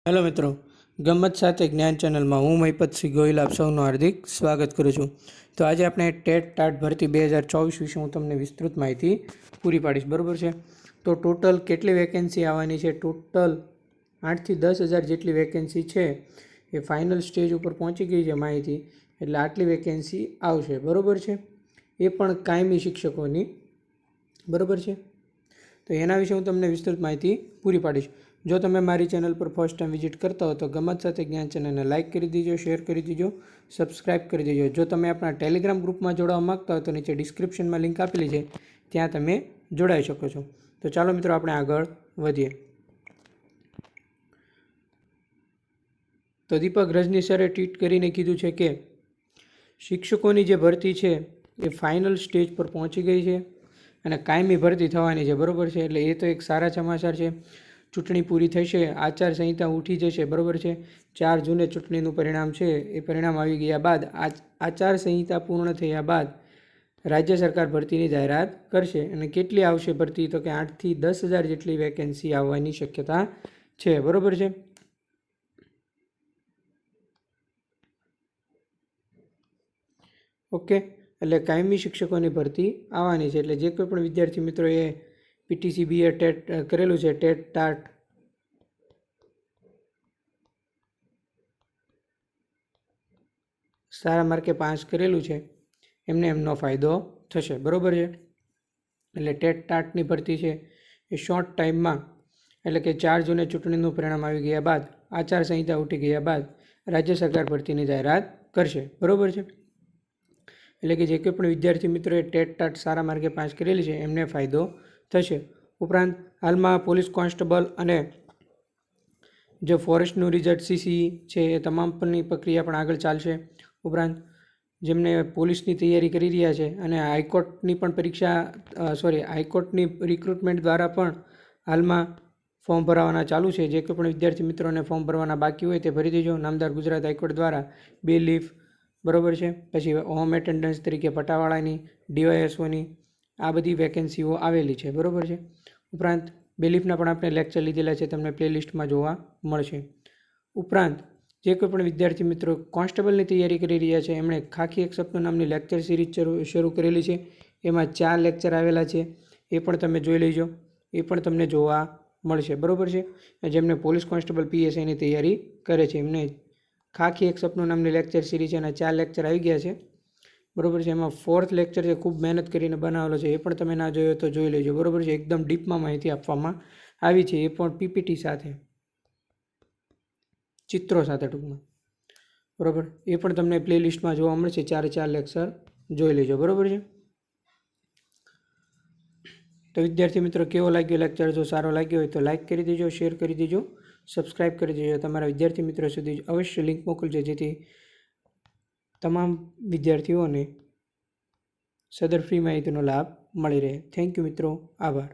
Hello મિત્રો, ગમત સાથે જ્ઞાન ચેનલમાં હું મહિપતસિંહ ગોહિલ આપ સૌનું હાર્દિક સ્વાગત કરું છું। તો આજે આપણે ટેટ ટાટ ભરતી 2024 વિશે હું તમને વિસ્તૃત માહિતી પૂરી પાડીશ, બરાબર છે। તો ટોટલ કેટલી વેકેન્સી આવવાની છે? ટોટલ 8 થી 10,000 જેટલી વેકેન્સી છે એ ફાઇનલ સ્ટેજ ઉપર પહોંચી ગઈ છે માહિતી, એટલે આટલી વેકેન્સી આવશે, બરાબર છે। એ પણ કાયમી શિક્ષકોની, બરાબર છે। તો એના વિશે હું તમને વિસ્તૃત માહિતી પૂરી પાડીશ। જો તમે મારી ચેનલ પર ફર્સ્ટ ટાઈમ વિઝિટ કરતા હો તો ગમત સાથે જ્ઞાન ચેનલને લાઇક કરી દીજો, શેર કરી દીજો, સબસ્ક્રાઇબ કરી દેજો। જો તમે આપણા ટેલિગ્રામ ગ્રુપમાં જોડાવા માગતા હો તો નીચે ડિસ્ક્રિપ્શનમાં લિંક આપેલી છે, ત્યાં તમે જોડાઈ શકો છો। તો ચાલો મિત્રો, આપણે આગળ વધીએ। તો દીપક રજની સરે ટ્વીટ કરીને કીધું છે કે શિક્ષકોની જે ભરતી છે એ ફાઇનલ સ્ટેજ પર પહોંચી ગઈ છે અને કાયમી ભરતી થવાની છે, બરાબર છે। એટલે એ તો એક સારા સમાચાર છે। ચૂંટણી પૂરી થશે, આચારસંહિતા ઉઠી જશે, બરાબર છે। 4 જૂને ચૂંટણીનું પરિણામ છે એ પરિણામ આવી ગયા બાદ આચારસંહિતા પૂર્ણ થયા બાદ રાજ્ય સરકાર ભરતીની જાહેરાત કરશે। અને કેટલી આવશે ભરતી? તો કે 8 થી 10,000 જેટલી વેકેન્સી આવવાની શક્યતા છે, બરાબર છે। ઓકે, એટલે કાયમી શિક્ષકોની ભરતી આવવાની છે। એટલે જે કોઈ પણ વિદ્યાર્થી મિત્રોએ પીટીસી બીએ ટેટ કરેલું છે, ટેટ ટાટ સારા માર્કે પાસ કરેલું છે એમને એમનો ફાયદો થશે, બરાબર છે। એટલે ટેટ ટાટની ભરતી છે એ શોર્ટ ટાઈમમાં, એટલે કે 4 જૂને ચૂંટણીનું પરિણામ આવી ગયા બાદ આચારસંહિતા ઉઠી ગયા બાદ રાજ્ય સરકાર ભરતીની જાહેરાત કરશે, બરાબર છે। એટલે કે જે કોઈ પણ વિદ્યાર્થી મિત્રોએ ટેટ ટાટ સારા માર્કે પાસ કરેલી છે એમને ફાયદો થશે। ઉપરાંત હાલમાં પોલીસ કોન્સ્ટેબલ અને જે ફોરેસ્ટનું રિઝલ્ટ સીસી છે એ તમામ પરની પ્રક્રિયા પણ આગળ ચાલશે। ઉપરાંત જેમને પોલીસની તૈયારી કરી રહ્યા છે અને હાઈકોર્ટની પણ હાઈકોર્ટની રિક્રુટમેન્ટ દ્વારા પણ હાલમાં ફોર્મ ભરાવાના ચાલુ છે। જે કોઈ પણ વિદ્યાર્થી મિત્રોને ફોર્મ ભરવાના બાકી હોય તે ભરી દેજો। નામદાર ગુજરાત હાઈકોર્ટ દ્વારા બેલીફ, બરાબર છે, પછી હોમ એટેન્ડન્સ તરીકે પટાવાળાની, ડીવાયએસઓની આ બધી વેકેન્સીઓ આવેલી છે, બરાબર છે। ઉપરાંત બેલીફના પણ આપણે લેક્ચર લીધેલા છે, તમને પ્લેલિસ્ટમાં જોવા મળશે। ઉપરાંત જે કોઈ પણ વિદ્યાર્થી મિત્રો કોન્સ્ટેબલની તૈયારી કરી રહ્યા છે એમણે ખાખી એક સપનું નામની લેક્ચર સિરીઝ શરૂ કરેલી છે। એમાં 4 લેક્ચર આવેલા છે, એ પણ તમે જોઈ લેજો, એ પણ તમને જોવા મળશે, બરાબર છે। જેમને પોલીસ કોન્સ્ટેબલ પીએસઆઈની તૈયારી કરે છે એમને ખાખી એક સપનું નામની લેક્ચર સિરીઝ એના 4 લેક્ચર આવી ગયા છે, બરાબર છે। એમાં 4th લેક્ચર છે ખૂબ મહેનત કરીને બનાવેલો છે, એ પણ તમે ના જોયો તો જોઈ લેજો, બરાબર છે। એકદમ ડીપમાં માહિતી આપવામાં આવી છે, એ પણ પીપીટી સાથે, ચિત્રો સાથે ટૂંકમાં, બરાબર। એ પણ તમને પ્લેલિસ્ટમાં જોવા મળશે, 4 લેક્ચર જોઈ લેજો, બરાબર છે। તો વિદ્યાર્થી મિત્રો, કેવો લાગ્યો લેક્ચર? જો સારો લાગ્યો હોય તો લાઇક કરી દેજો, શેર કરી દેજો, સબસ્ક્રાઇબ કરી દેજો। તમારા વિદ્યાર્થી મિત્રો સુધી અવશ્ય લિંક મોકલજો, જેથી તમામ વિદ્યાર્થીઓને સદર ફ્રી માહિતીનો લાભ મળી રહે। થેન્ક યુ મિત્રો, આભાર।